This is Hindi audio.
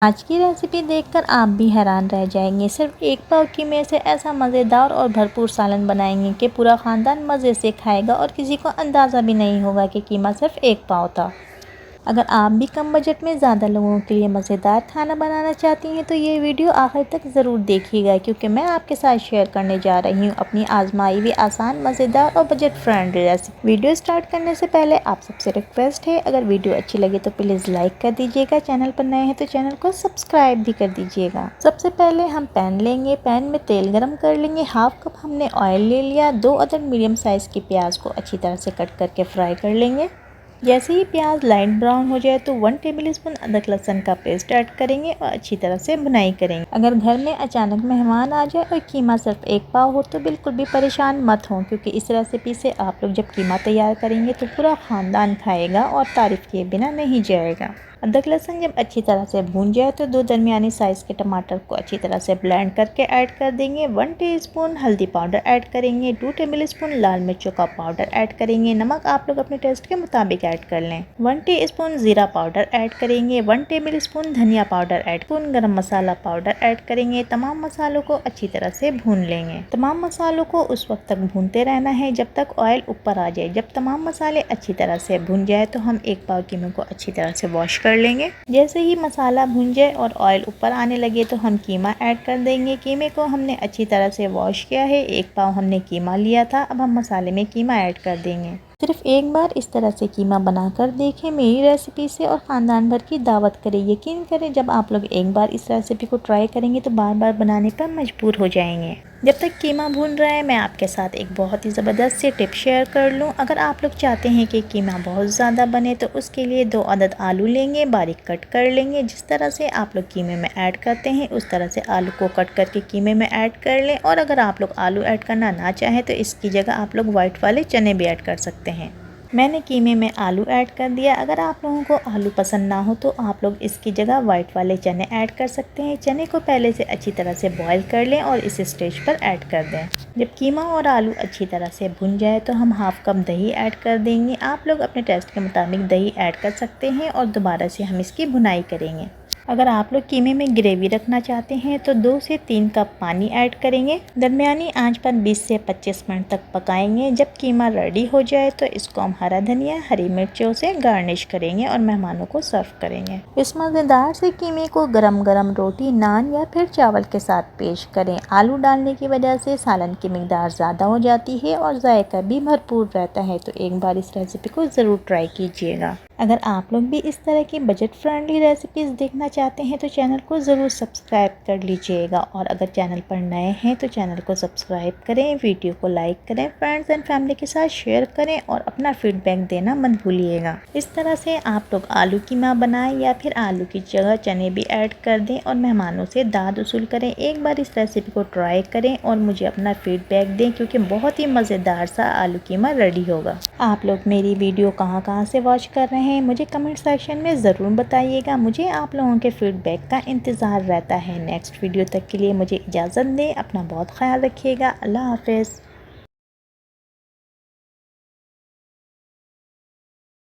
आज की रेसिपी देखकर आप भी हैरान रह जाएंगे। सिर्फ एक पाव कीमे से ऐसा मज़ेदार और भरपूर सालन बनाएंगे कि पूरा ख़ानदान मज़े से खाएगा और किसी को अंदाज़ा भी नहीं होगा कि कीमा सिर्फ एक पाव था। अगर आप भी कम बजट में ज़्यादा लोगों के लिए मज़ेदार खाना बनाना चाहती हैं तो ये वीडियो आखिर तक ज़रूर देखिएगा, क्योंकि मैं आपके साथ शेयर करने जा रही हूँ अपनी आजमाई हुई आसान, मज़ेदार और budget friendly recipe. Video start करने से पहले आप सबसे रिक्वेस्ट है, अगर वीडियो अच्छी लगे तो प्लीज़ लाइक कर दीजिएगा, चैनल पर नए हैं तो चैनल को सब्सक्राइब भी कर दीजिएगा। सबसे पहले हम पैन लेंगे, पैन में तेल गरम कर लेंगे। हाफ कप हमने ऑयल ले लिया। 2 अदद मीडियम साइज़ की प्याज को अच्छी तरह से कट करके फ्राई कर लेंगे। जैसे ही प्याज लाइट ब्राउन हो जाए तो 1 टेबलस्पून अदरक लहसुन का पेस्ट ऐड करेंगे और अच्छी तरह से भुनाई करेंगे। अगर घर में अचानक मेहमान आ जाए और कीमा सिर्फ एक पाव हो तो बिल्कुल भी परेशान मत हो, क्योंकि इस रेसिपी से आप लोग जब कीमा तैयार करेंगे तो पूरा ख़ानदान खाएगा और तारीफ़ किए बिना नहीं जाएगा। अदरक लहसुन जब अच्छी तरह से भून जाए तो 2 दरमियानी साइज़ के टमाटर को अच्छी तरह से ब्लेंड करके ऐड कर देंगे। 1 टीस्पून हल्दी पाउडर ऐड करेंगे। 2 टेबलस्पून लाल मिर्चों का पाउडर ऐड करेंगे। नमक आप लोग अपने टेस्ट के मुताबिक ऐड कर लें। 1 टीस्पून ज़ीरा पाउडर ऐड करेंगे। 1 टेबलस्पून धनिया पाउडर ऐड, गरम मसाला पाउडर ऐड करेंगे। तमाम मसालों को अच्छी तरह से भून लेंगे। तमाम मसालों को उस वक्त तक भूनते रहना है जब तक ऑयल ऊपर आ जाए। जब तमाम मसाले अच्छी तरह से भून जाए तो हम एक पाव कीमे को अच्छी तरह से वॉश कर लेंगे। जैसे ही मसाला भून जाए और ऑयल ऊपर आने लगे तो हम कीमा ऐड कर देंगे। कीमे को हमने अच्छी तरह से वॉश किया है। एक पाव हमने कीमा लिया था। अब हम मसाले में कीमा ऐड कर देंगे। सिर्फ एक बार इस तरह से कीमा बनाकर देखें मेरी रेसिपी से और ख़ानदान भर की दावत करें। यकीन करें, जब आप लोग एक बार इस रेसिपी को ट्राई करेंगे तो बार बार बनाने पर मजबूर हो जाएंगे। जब तक कीमा भून रहा है मैं आपके साथ एक बहुत ही ज़बरदस्त सी टिप शेयर कर लूँ। अगर आप लोग चाहते हैं कि कीमा बहुत ज़्यादा बने तो उसके लिए 2 अदद आलू लेंगे, बारीक कट कर लेंगे। जिस तरह से आप लोग कीमे में ऐड करते हैं उस तरह से आलू को कट करके कीमे में ऐड कर लें। और अगर आप लोग आलू ऐड करना ना चाहें तो इसकी जगह आप लोग वाइट वाले चने भी ऐड कर सकते हैं। मैंने कीमे में आलू ऐड कर दिया। अगर आप लोगों को आलू पसंद ना हो तो आप लोग इसकी जगह वाइट वाले चने ऐड कर सकते हैं। चने को पहले से अच्छी तरह से बॉईल कर लें और इस स्टेज पर ऐड कर दें। जब कीमा और आलू अच्छी तरह से भुन जाए तो हम हाफ कप दही ऐड कर देंगे। आप लोग अपने टेस्ट के मुताबिक दही ऐड कर सकते हैं और दोबारा से हम इसकी भुनाई करेंगे। अगर आप लोग कीमे में ग्रेवी रखना चाहते हैं तो 2 से 3 कप पानी ऐड करेंगे। दरमियानी आंच पर 20 से 25 मिनट तक पकाएंगे। जब कीमा रेडी हो जाए तो इसको हम हरा धनिया, हरी मिर्चों से गार्निश करेंगे और मेहमानों को सर्व करेंगे। इस मज़ेदार से कीमे को गरम गरम रोटी, नान या फिर चावल के साथ पेश करें। आलू डालने की वजह से सालन की मिकदार ज़्यादा हो जाती है और जायका भी भरपूर रहता है, तो एक बार इस रेसिपी को ज़रूर ट्राई कीजिएगा। अगर आप लोग भी इस तरह की बजट फ्रेंडली रेसिपीज़ देखना चाहते हैं तो चैनल को ज़रूर सब्सक्राइब कर लीजिएगा। और अगर चैनल पर नए हैं तो चैनल को सब्सक्राइब करें, वीडियो को लाइक करें, फ्रेंड्स एंड फैमिली के साथ शेयर करें और अपना फीडबैक देना मत भूलिएगा। इस तरह से आप लोग आलू कीमा बनाएं या फिर आलू की जगह चने भी ऐड कर दें और मेहमानों से दाद वसूल करें। एक बार इस रेसिपी को ट्राई करें और मुझे अपना फीडबैक दें, क्योंकि बहुत ही मज़ेदार सा आलू कीमा रेडी होगा। आप लोग मेरी वीडियो कहाँ से वॉच कर रहे हैं मुझे कमेंट सेक्शन में ज़रूर बताइएगा। मुझे आप लोगों के फीडबैक का इंतज़ार रहता है। नेक्स्ट वीडियो तक के लिए मुझे इजाज़त दें। अपना बहुत ख्याल रखिएगा। अल्लाह हाफ़िज़।